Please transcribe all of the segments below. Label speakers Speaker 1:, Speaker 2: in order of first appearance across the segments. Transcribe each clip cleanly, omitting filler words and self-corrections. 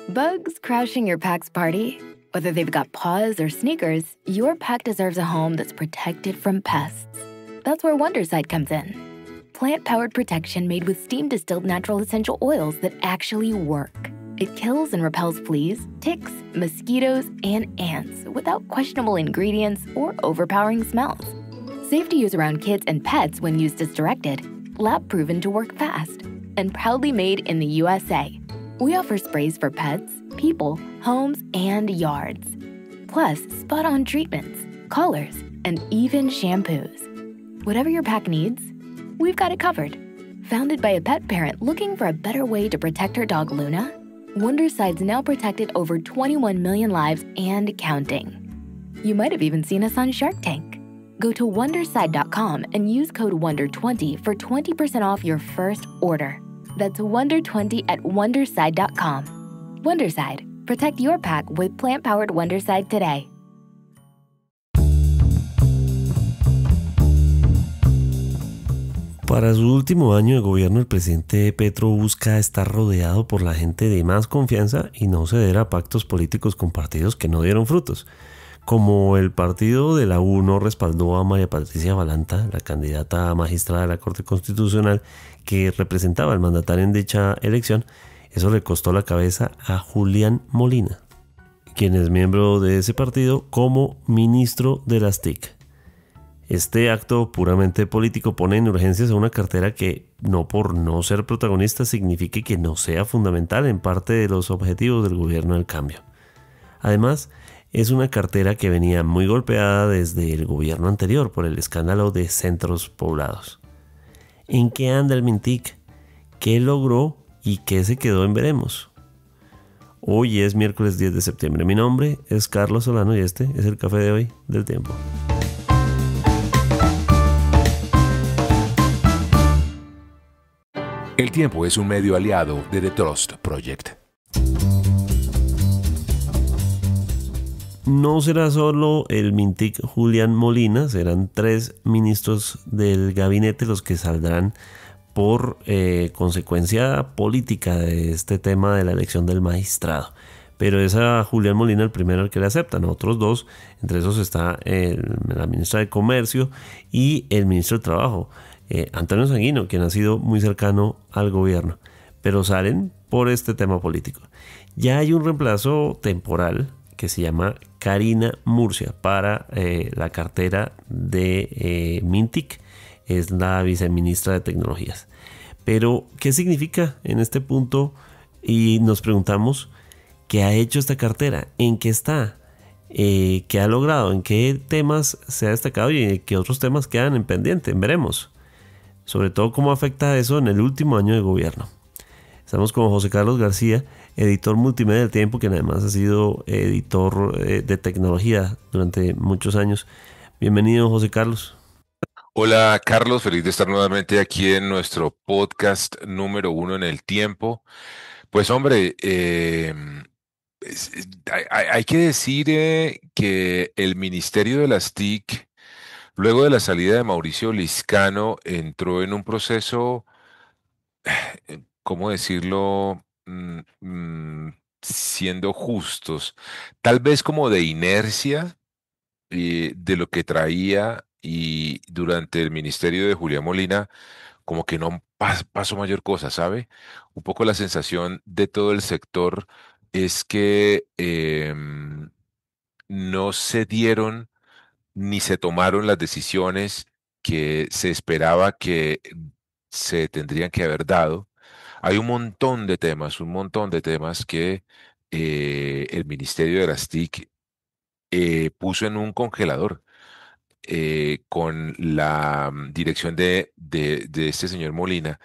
Speaker 1: Bugs crashing your pack's party? Whether they've got paws or sneakers, your pack deserves a home that's protected from pests. That's where Wondercide comes in. Plant-powered protection made with steam-distilled natural essential oils that actually work. It kills and repels fleas, ticks, mosquitoes, and ants without questionable ingredients or overpowering smells. Safe to use around kids and pets when used as directed. Lab-proven to work fast. And proudly made in the USA. We offer sprays for pets, people, homes, and yards. Plus, spot-on treatments, collars, and even shampoos. Whatever your pack needs, we've got it covered. Founded by a pet parent looking for a better way to protect her dog Luna, Wondercide's now protected over 21 million lives and counting. You might have even seen us on Shark Tank. Go to Wondercide.com and use code WONDER20 for 20% off your first order. That's WONDER20 at Wondercide.com. Wondercide. Protect your pack with plant-powered Wondercide today.
Speaker 2: Para su último año de gobierno, el presidente Petro busca estar rodeado por la gente de más confianza y no ceder a pactos políticos con partidos que no dieron frutos. Como el partido de la U no respaldó a María Patricia Balanta, la candidata a magistrada de la Corte Constitucional que representaba al mandatario en dicha elección, eso le costó la cabeza a Julián Molina, quien es miembro de ese partido como ministro de las TIC. Este acto puramente político pone en urgencias a una cartera que, no por no ser protagonista, signifique que no sea fundamental en parte de los objetivos del gobierno del cambio. Además, es una cartera que venía muy golpeada desde el gobierno anterior por el escándalo de centros poblados. ¿En qué anda el Mintic? ¿Qué logró y qué se quedó en veremos? Hoy es miércoles 10 de septiembre. Mi nombre es Carlos Solano y este es el Café de hoy del Tiempo.
Speaker 3: El Tiempo es un medio aliado de The Trust Project.
Speaker 2: No será solo el Mintic Julián Molina, serán 3 ministros del gabinete los que saldrán por consecuencia política de este tema de la elección del magistrado. Pero es a Julián Molina el primero al que le aceptan. Otros 2, entre esos está la ministra de Comercio y el ministro de Trabajo, Antonio Sanguino, quien ha sido muy cercano al gobierno. Pero salen por este tema político. Ya hay un reemplazo temporal que se llama Karina Murcia para la cartera de Mintic, es la viceministra de Tecnologías. Pero, ¿qué significa en este punto? Y nos preguntamos, ¿qué ha hecho esta cartera? ¿En qué está? ¿Qué ha logrado? ¿En qué temas se ha destacado y en qué otros temas quedan en pendiente? Veremos. Sobre todo, ¿cómo afecta eso en el último año de gobierno? Estamos con José Carlos García, editor multimedia del Tiempo, quien además ha sido editor de tecnología durante muchos años. Bienvenido, José Carlos.
Speaker 3: Hola, Carlos, feliz de estar nuevamente aquí en nuestro podcast número 1 en el Tiempo. Pues hombre, hay que decir que el Ministerio de las TIC, luego de la salida de Mauricio Liscano, entró en un proceso, ¿cómo decirlo? Siendo justos, tal vez como de inercia de lo que traía, y durante el ministerio de Julián Molina como que no pasó mayor cosa, ¿sabe? Un poco la sensación de todo el sector es que no se dieron ni se tomaron las decisiones que se esperaba que se tendrían que haber dado. Hay un montón de temas que el Ministerio de las TIC puso en un congelador con la dirección de este señor Molina,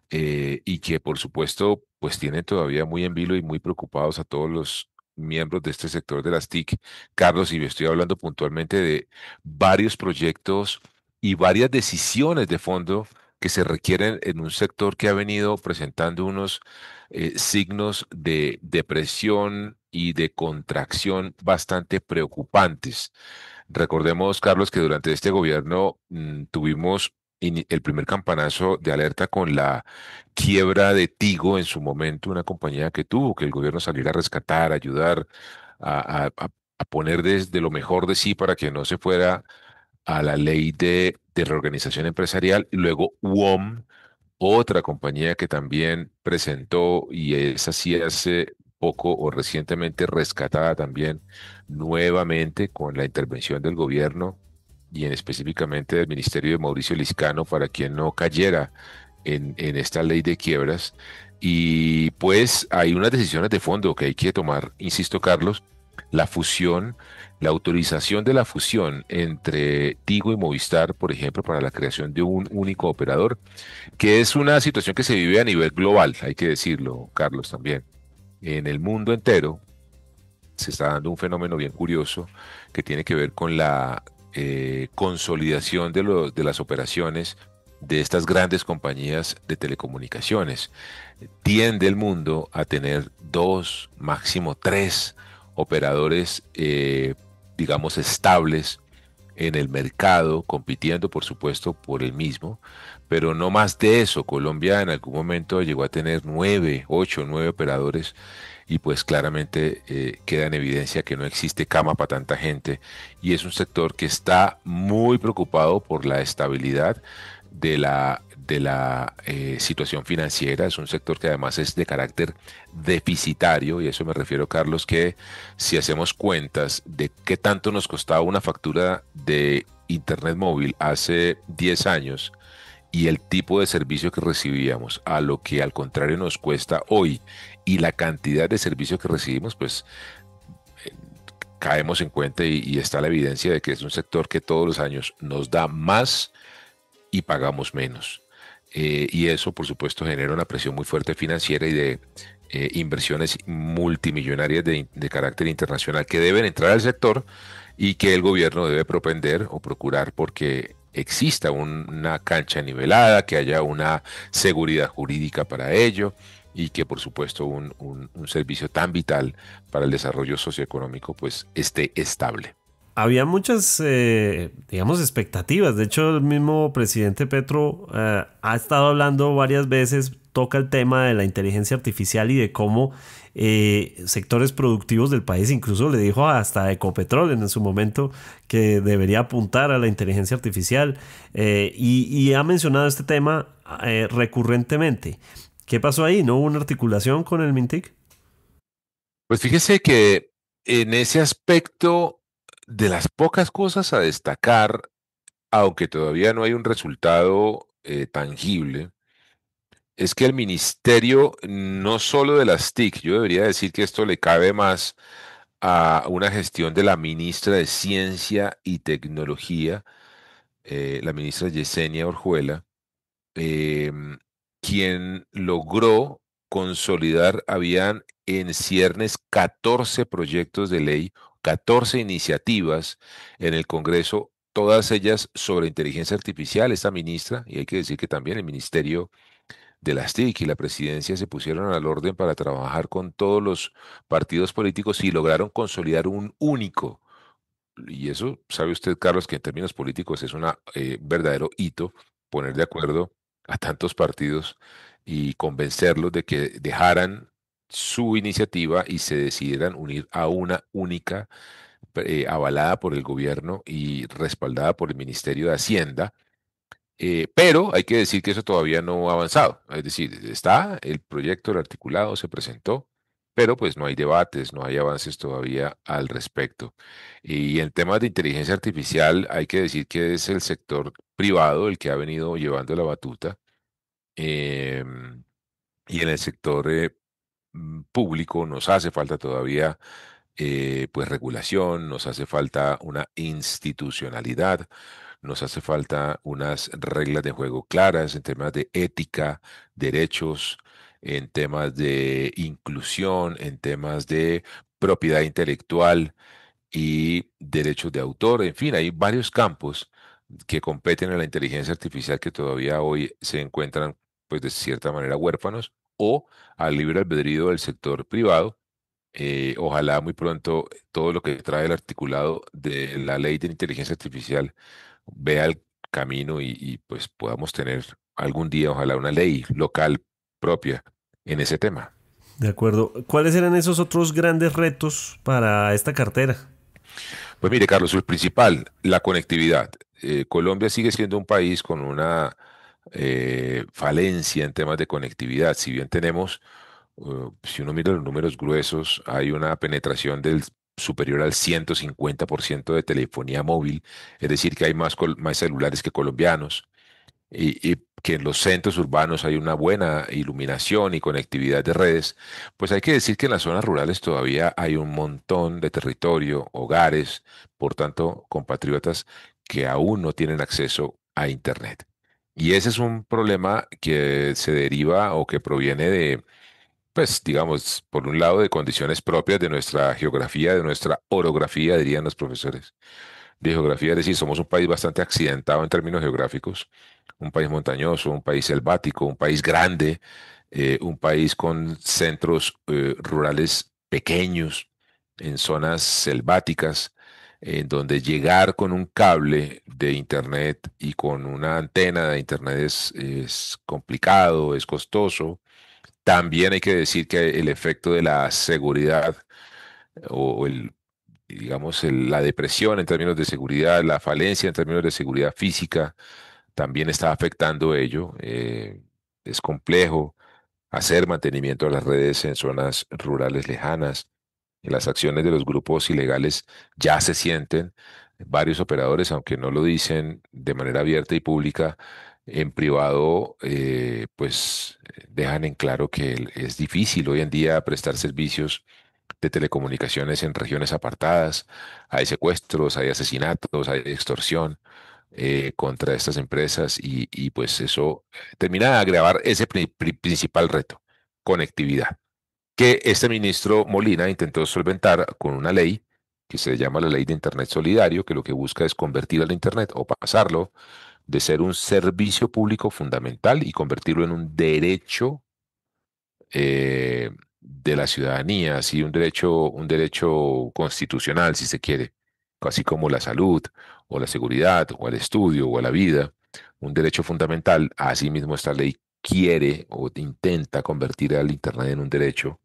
Speaker 3: y que por supuesto pues tienen todavía muy en vilo y muy preocupados a todos los miembros de este sector de las TIC. Carlos, y estoy hablando puntualmente de varios proyectos y varias decisiones de fondo que se requieren en un sector que ha venido presentando unos signos de depresión y de contracción bastante preocupantes. Recordemos, Carlos, que durante este gobierno tuvimos el primer campanazo de alerta con la quiebra de Tigo en su momento, una compañía que tuvo que el gobierno saliera a rescatar, ayudar, a poner desde lo mejor de sí para que no se fuera a la ley de reorganización empresarial. Y luego UOM, otra compañía que también presentó y es así hace poco o recientemente rescatada también nuevamente con la intervención del gobierno y en específicamente del Ministerio de Mauricio Liscano para quien no cayera en esta ley de quiebras. Y pues hay unas decisiones de fondo que hay que tomar, insisto, Carlos, la fusión, la autorización de la fusión entre Tigo y Movistar, por ejemplo, para la creación de un único operador, que es una situación que se vive a nivel global, hay que decirlo, Carlos, también. En el mundo entero se está dando un fenómeno bien curioso que tiene que ver con la consolidación de las operaciones de estas grandes compañías de telecomunicaciones. Tiende el mundo a tener dos, máximo tres operadores, digamos, estables en el mercado, compitiendo, por supuesto, por el mismo, pero no más de eso. Colombia en algún momento llegó a tener nueve, ocho, nueve operadores y pues claramente queda en evidencia que no existe cama para tanta gente y es un sector que está muy preocupado por la estabilidad de la situación financiera. Es un sector que además es de carácter deficitario, y a eso me refiero, Carlos, que si hacemos cuentas de qué tanto nos costaba una factura de Internet móvil hace 10 años y el tipo de servicio que recibíamos a lo que al contrario nos cuesta hoy y la cantidad de servicio que recibimos, pues eh, caemos en cuenta y está la evidencia de que es un sector que todos los años nos da más y pagamos menos. Y eso, por supuesto, genera una presión muy fuerte financiera y de inversiones multimillonarias de carácter internacional que deben entrar al sector y que el gobierno debe propender o procurar porque exista una cancha nivelada, que haya una seguridad jurídica para ello y que por supuesto un servicio tan vital para el desarrollo socioeconómico pues esté estable.
Speaker 2: Había muchas, digamos, expectativas. De hecho, el mismo presidente Petro ha estado hablando varias veces, toca el tema de la inteligencia artificial y de cómo sectores productivos del país, incluso le dijo hasta Ecopetrol en su momento que debería apuntar a la inteligencia artificial, y ha mencionado este tema recurrentemente. ¿Qué pasó ahí? ¿No hubo una articulación con el Mintic?
Speaker 3: Pues fíjese que en ese aspecto, de las pocas cosas a destacar, aunque todavía no hay un resultado tangible, es que el ministerio, no solo de las TIC, yo debería decir que esto le cabe más a una gestión de la ministra de Ciencia y Tecnología, la ministra Yesenia Orjuela, em, quien logró consolidar, habían en ciernes 14 proyectos de ley, 14 iniciativas en el Congreso, todas ellas sobre inteligencia artificial. Esta ministra, y hay que decir que también el Ministerio de las TIC y la presidencia se pusieron al orden para trabajar con todos los partidos políticos y lograron consolidar un único. Y eso, sabe usted, Carlos, que en términos políticos es un verdadero hito poner de acuerdo a tantos partidos y convencerlos de que dejaran su iniciativa y se decidieran unir a una única, avalada por el gobierno y respaldada por el Ministerio de Hacienda. Pero hay que decir que eso todavía no ha avanzado. Es decir, está el proyecto, el articulado, se presentó, pero pues no hay debates, no hay avances todavía al respecto. Y en temas de inteligencia artificial hay que decir que es el sector privado el que ha venido llevando la batuta. em, y en el sector público nos hace falta todavía pues regulación, nos hace falta una institucionalidad, nos hace falta unas reglas de juego claras en temas de ética, derechos, en temas de inclusión, en temas de propiedad intelectual y derechos de autor. En fin, hay varios campos que competen a la inteligencia artificial que todavía hoy se encuentran, pues de cierta manera, huérfanos o al libre albedrío del sector privado. Ojalá muy pronto todo lo que trae el articulado de la ley de inteligencia artificial vea camino y pues podamos tener algún día, ojalá, una ley local propia en ese tema.
Speaker 2: De acuerdo. ¿Cuáles eran esos otros grandes retos para esta cartera?
Speaker 3: Pues mire, Carlos, el principal, la conectividad. Colombia sigue siendo un país con una falencia en temas de conectividad. Si bien tenemos, si uno mira los números gruesos, hay una penetración del superior al 150% de telefonía móvil, es decir, que hay más celulares que colombianos y que en los centros urbanos hay una buena iluminación y conectividad de redes, pues hay que decir que en las zonas rurales todavía hay un montón de territorio, hogares, por tanto, compatriotas que aún no tienen acceso a Internet. Y ese es un problema que se deriva o que proviene de, pues, digamos, por un lado, de condiciones propias de nuestra geografía, de nuestra orografía, dirían los profesores de geografía, es decir, somos un país bastante accidentado en términos geográficos, un país montañoso, un país selvático, un país grande, un país con centros rurales pequeños, en zonas selváticas, en donde llegar con un cable de internet y con una antena de internet es complicado, es costoso. También hay que decir que el efecto de la seguridad o el digamos, la depresión en términos de seguridad, la falencia en términos de seguridad física, también está afectando ello. Es complejo hacer mantenimiento de las redes en zonas rurales lejanas. Y las acciones de los grupos ilegales ya se sienten. Varios operadores, aunque no lo dicen de manera abierta y pública, en privado, pues dejan en claro que es difícil hoy en día prestar servicios de telecomunicaciones en regiones apartadas. Hay secuestros, hay asesinatos, hay extorsión contra estas empresas y pues eso termina de agravar ese principal reto, conectividad, que este ministro Molina intentó solventar con una ley que se llama la Ley de Internet Solidario, que lo que busca es convertir al Internet o pasarlo de ser un servicio público fundamental y convertirlo en un derecho de la ciudadanía, así un derecho constitucional, si se quiere, así como la salud o la seguridad o el estudio o la vida, un derecho fundamental. Asimismo, esta ley quiere o intenta convertir al Internet en un derecho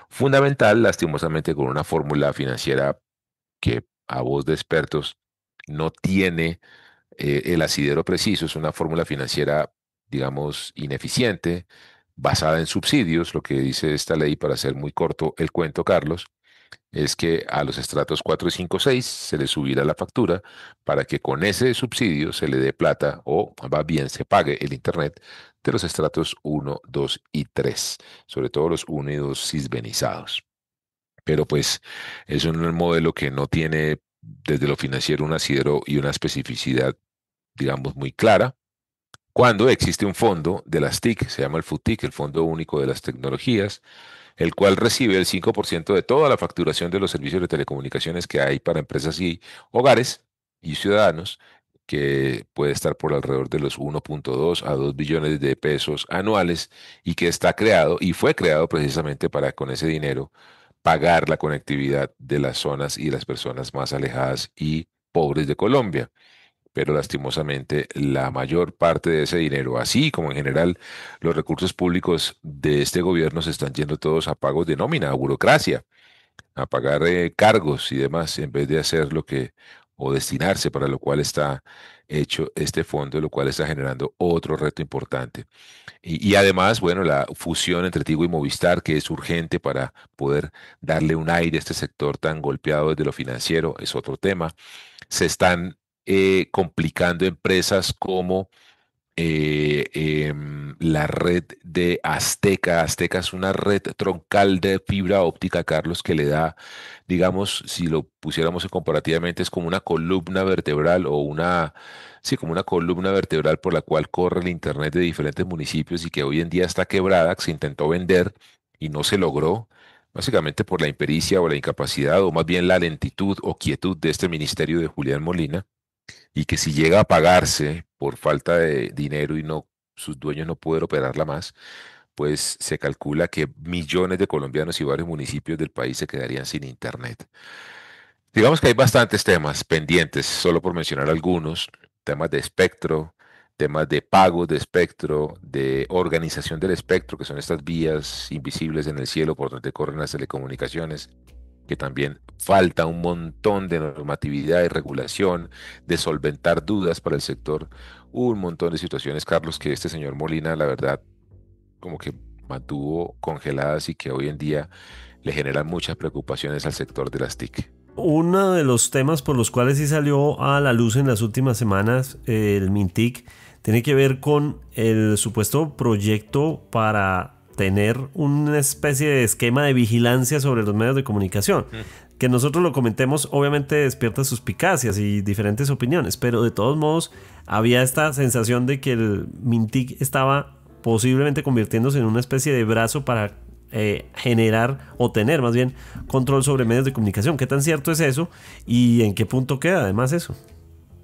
Speaker 3: fundamental, lastimosamente con una fórmula financiera que a voz de expertos no tiene el asidero preciso. Es una fórmula financiera, digamos, ineficiente, basada en subsidios. Lo que dice esta ley, para hacer muy corto el cuento, Carlos, es que a los estratos 4, 5, 6 se les subirá la factura para que con ese subsidio se le dé plata o va bien se pague el Internet de los estratos 1, 2 y 3, sobre todo los 1 y 2 cisbenizados. Pero pues es un modelo que no tiene desde lo financiero un asidero y una especificidad, digamos, muy clara. Cuando existe un fondo de las TIC, se llama el FUTIC, el Fondo Único de las Tecnologías, el cual recibe el 5% de toda la facturación de los servicios de telecomunicaciones que hay para empresas y hogares y ciudadanos, que puede estar por alrededor de los 1,2 a 2 billones de pesos anuales y que está creado y fue creado precisamente para con ese dinero pagar la conectividad de las zonas y las personas más alejadas y pobres de Colombia. Pero lastimosamente la mayor parte de ese dinero, así como en general los recursos públicos de este gobierno, se están yendo todos a pagos de nómina, a burocracia, a pagar cargos y demás, en vez de hacer lo que, o destinarse para lo cual está hecho este fondo, lo cual está generando otro reto importante. Y además, bueno, la fusión entre Tigo y Movistar, que es urgente para poder darle un aire a este sector tan golpeado desde lo financiero, es otro tema. Se están complicando empresas como la red de Azteca. Azteca es una red troncal de fibra óptica, Carlos, que le da, digamos, si lo pusiéramos comparativamente, es como una columna vertebral o una, sí, como una columna vertebral por la cual corre el Internet de diferentes municipios y que hoy en día está quebrada, que se intentó vender y no se logró. Básicamente por la impericia o la incapacidad, o más bien la lentitud o quietud de este ministerio de Julián Molina, y que si llega a pagarse por falta de dinero y no sus dueños no pueden operarla más, pues se calcula que millones de colombianos y varios municipios del país se quedarían sin internet. Digamos que hay bastantes temas pendientes, solo por mencionar algunos, temas de espectro, temas de pagos de espectro, de organización del espectro, que son estas vías invisibles en el cielo por donde corren las telecomunicaciones, que también falta un montón de normatividad y regulación, de solventar dudas para el sector, un montón de situaciones, Carlos, que este señor Molina, la verdad, como que mantuvo congeladas y que hoy en día le generan muchas preocupaciones al sector de las TIC.
Speaker 2: Uno de los temas por los cuales sí salió a la luz en las últimas semanas el Mintic tiene que ver con el supuesto proyecto para tener una especie de esquema de vigilancia sobre los medios de comunicación. Que nosotros lo comentemos obviamente despierta suspicacias y diferentes opiniones, pero de todos modos había esta sensación de que el Mintic estaba posiblemente convirtiéndose en una especie de brazo para generar o tener más bien control sobre medios de comunicación. ¿Qué tan cierto es eso y en qué punto queda además eso?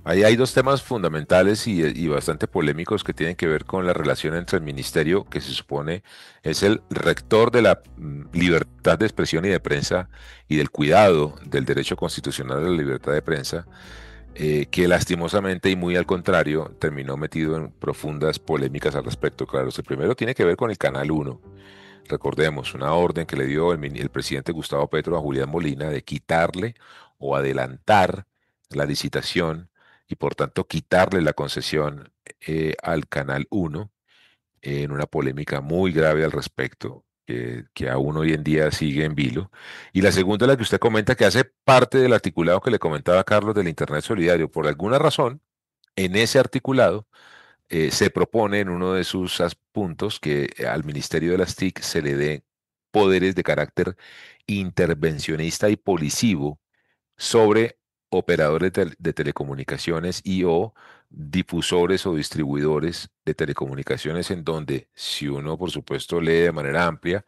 Speaker 3: Ahí hay dos temas fundamentales y bastante polémicos que tienen que ver con la relación entre el ministerio, que se supone es el rector de la libertad de expresión y de prensa y del cuidado del derecho constitucional a la libertad de prensa, que lastimosamente y muy al contrario terminó metido en profundas polémicas al respecto. Claro, el primero tiene que ver con el Canal 1. Recordemos, una orden que le dio el presidente Gustavo Petro a Julián Molina de quitarle o adelantar la licitación y por tanto quitarle la concesión al Canal 1 en una polémica muy grave al respecto, que aún hoy en día sigue en vilo. Y la segunda, la que usted comenta, que hace parte del articulado que le comentaba Carlos del Internet Solidario. Por alguna razón, en ese articulado se propone en uno de sus puntos que al Ministerio de las TIC se le dé poderes de carácter intervencionista y policivo sobre operadores de telecomunicaciones y o difusores o distribuidores de telecomunicaciones en donde, si uno por supuesto lee de manera amplia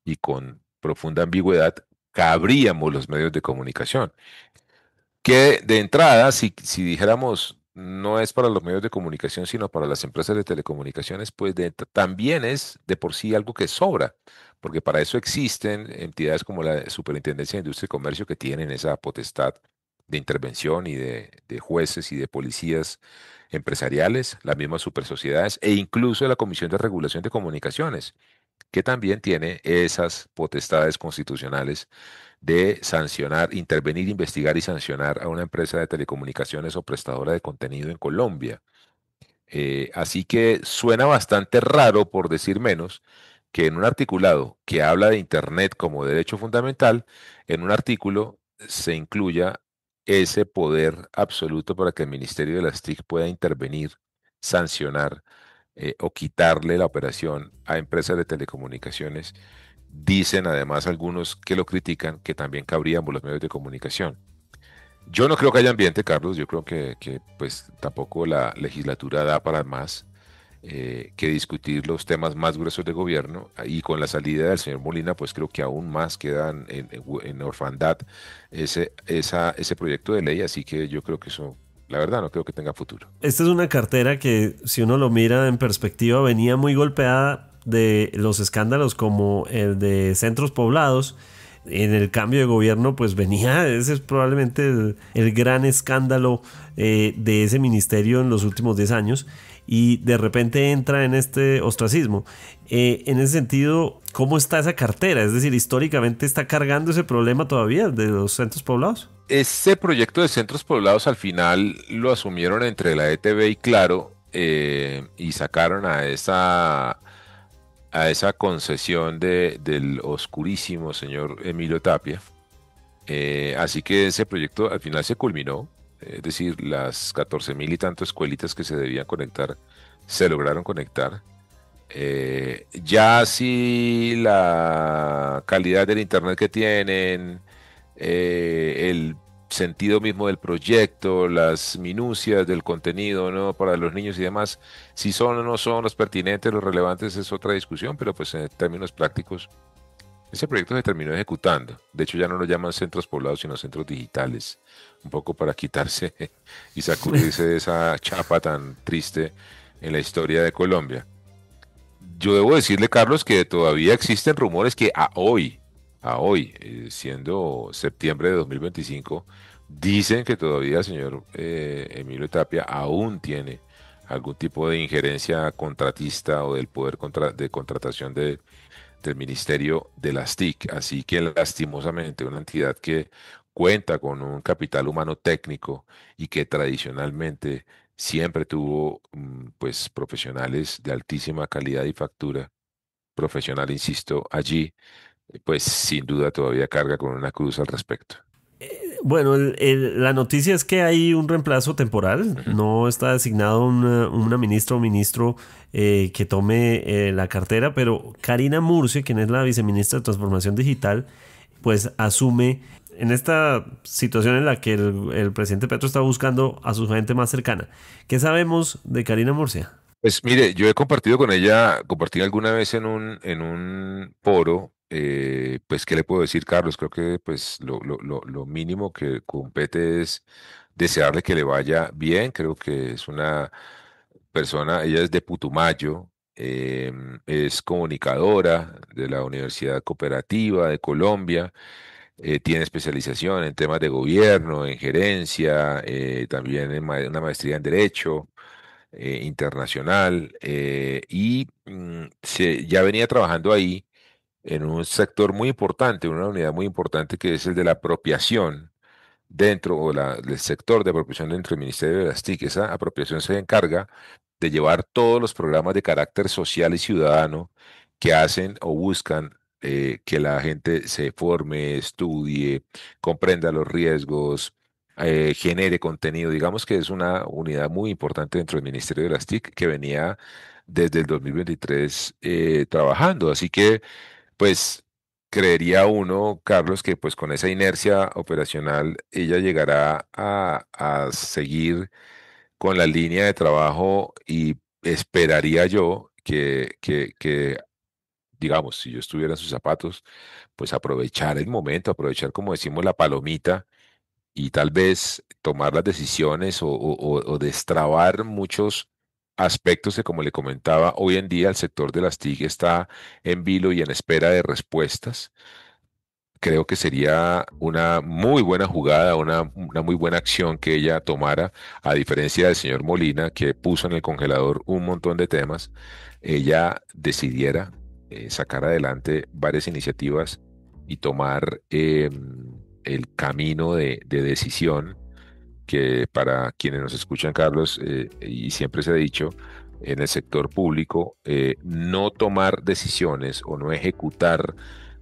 Speaker 3: y con profunda ambigüedad, cabríamos los medios de comunicación. Que de entrada, si dijéramos no es para los medios de comunicación, sino para las empresas de telecomunicaciones, pues también es de por sí algo que sobra, porque para eso existen entidades como la Superintendencia de Industria y Comercio que tienen esa potestad de intervención y de jueces y de policías empresariales, las mismas supersociedades e incluso la Comisión de Regulación de Comunicaciones, que también tiene esas potestades constitucionales de sancionar, intervenir, investigar y sancionar a una empresa de telecomunicaciones o prestadora de contenido en Colombia. Así que suena bastante raro, por decir menos, que en un articulado que habla de Internet como derecho fundamental, en un artículo se incluya ese poder absoluto para que el Ministerio de las TIC pueda intervenir, sancionar o quitarle la operación a empresas de telecomunicaciones. Dicen además algunos que lo critican que también cabríamos los medios de comunicación. Yo no creo que haya ambiente, Carlos. Yo creo que pues tampoco la legislatura da para más que discutir los temas más gruesos de gobierno. Y con la salida del señor Molina, pues creo que aún más quedan en orfandad ese proyecto de ley. Así que yo creo que eso, la verdad, no creo que tenga futuro.
Speaker 2: Esta es una cartera que, si uno lo mira en perspectiva, venía muy golpeada de los escándalos como el de Centros Poblados. En el cambio de gobierno pues venía, ese es probablemente el gran escándalo de ese ministerio en los últimos 10 años y de repente entra en este ostracismo. En ese sentido, ¿cómo está esa cartera? Es decir, históricamente está cargando ese problema todavía de los centros poblados.
Speaker 3: Ese proyecto de centros poblados al final lo asumieron entre la ETB y Claro y sacaron a esa concesión del oscurísimo señor Emilio Tapia. Así que ese proyecto al final se culminó, es decir, las 14.000 y tantas escuelitas que se debían conectar se lograron conectar. Ya si la calidad del internet que tienen, el sentido mismo del proyecto, las minucias del contenido, ¿no? Para los niños y demás, si son o no son los pertinentes, los relevantes, es otra discusión, pero pues en términos prácticos, ese proyecto se terminó ejecutando. De hecho, ya no lo llaman centros poblados, sino centros digitales, un poco para quitarse y sacudirse de esa chapa tan triste en la historia de Colombia. Yo debo decirle, Carlos, que todavía existen rumores que a hoy, siendo septiembre de 2025, Dicen que todavía el señor Emilio Tapia aún tiene algún tipo de injerencia contratista o del poder de contratación del Ministerio de las TIC. Así que lastimosamente una entidad que cuenta con un capital humano técnico y que tradicionalmente siempre tuvo pues profesionales de altísima calidad y factura profesional, insisto, allí, pues sin duda todavía carga con una cruz al respecto.
Speaker 2: Bueno, la noticia es que hay un reemplazo temporal.
Speaker 3: Ujú.
Speaker 2: No está designado una ministra o ministro que tome la cartera, pero Karina Murcia, quien es la viceministra de Transformación Digital, pues asume en esta situación en la que el presidente Petro está buscando a su gente más cercana. ¿Qué sabemos de Karina Murcia?
Speaker 3: Pues mire, yo he compartido con ella, compartí alguna vez en un foro, pues, ¿qué le puedo decir, Carlos? Creo que pues lo mínimo que compete es desearle que le vaya bien. Creo que es una persona, ella es de Putumayo, es comunicadora de la Universidad Cooperativa de Colombia, tiene especialización en temas de gobierno, en gerencia, también en una maestría en Derecho internacional, y ya venía trabajando ahí en un sector muy importante, una unidad muy importante que es el de la apropiación dentro, o el sector de apropiación dentro del Ministerio de las TIC. Esa apropiación se encarga de llevar todos los programas de carácter social y ciudadano que hacen o buscan que la gente se forme, estudie, comprenda los riesgos, genere contenido. Digamos que es una unidad muy importante dentro del Ministerio de las TIC que venía desde el 2023 trabajando. Así que, pues, creería uno, Carlos, que pues con esa inercia operacional ella llegará a seguir con la línea de trabajo, y esperaría yo que, digamos, si yo estuviera en sus zapatos, pues aprovechar el momento, aprovechar, como decimos, la palomita, y tal vez tomar las decisiones o destrabar muchos aspectos que, como le comentaba, hoy en día el sector de las TIC está en vilo y en espera de respuestas. Creo que sería una muy buena jugada, una muy buena acción que ella tomara, a diferencia del señor Molina, que puso en el congelador un montón de temas. Ella decidiera sacar adelante varias iniciativas y tomar el camino de decisión que, para quienes nos escuchan, Carlos, y siempre se ha dicho, en el sector público, no tomar decisiones o no ejecutar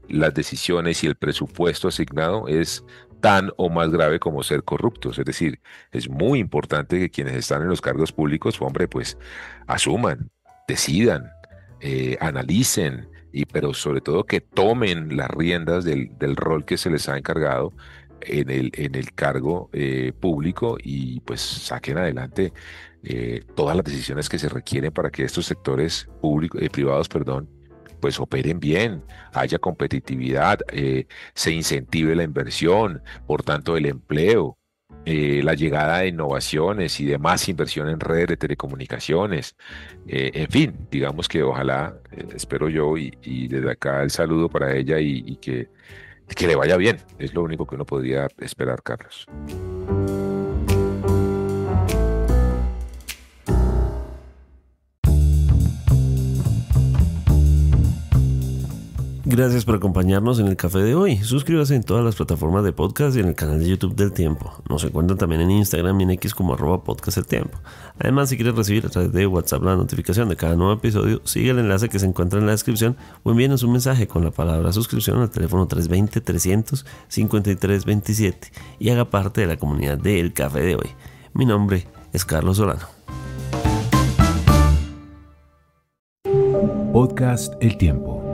Speaker 3: las decisiones y el presupuesto asignado es tan o más grave como ser corruptos. Es decir, es muy importante que quienes están en los cargos públicos, hombre, pues asuman, decidan, analicen, pero sobre todo que tomen las riendas del rol que se les ha encargado en el cargo público, y pues saquen adelante todas las decisiones que se requieren para que estos sectores públicos, privados, perdón, pues operen bien, haya competitividad, se incentive la inversión, por tanto el empleo, la llegada de innovaciones y de más inversión en redes de telecomunicaciones. En fin, digamos que ojalá, espero yo, y desde acá el saludo para ella, y que le vaya bien. Es lo único que uno podría esperar, Carlos.
Speaker 2: Gracias por acompañarnos en el café de hoy. Suscríbase en todas las plataformas de podcast y en el canal de YouTube del Tiempo. Nos encuentran también en Instagram y en X como @podcasteltiempo. Además, si quieres recibir a través de WhatsApp la notificación de cada nuevo episodio, sigue el enlace que se encuentra en la descripción o envíenos un mensaje con la palabra suscripción al teléfono 320-300-5327 y haga parte de la comunidad de El Café de Hoy. Mi nombre es Carlos Solano.
Speaker 4: Podcast El Tiempo.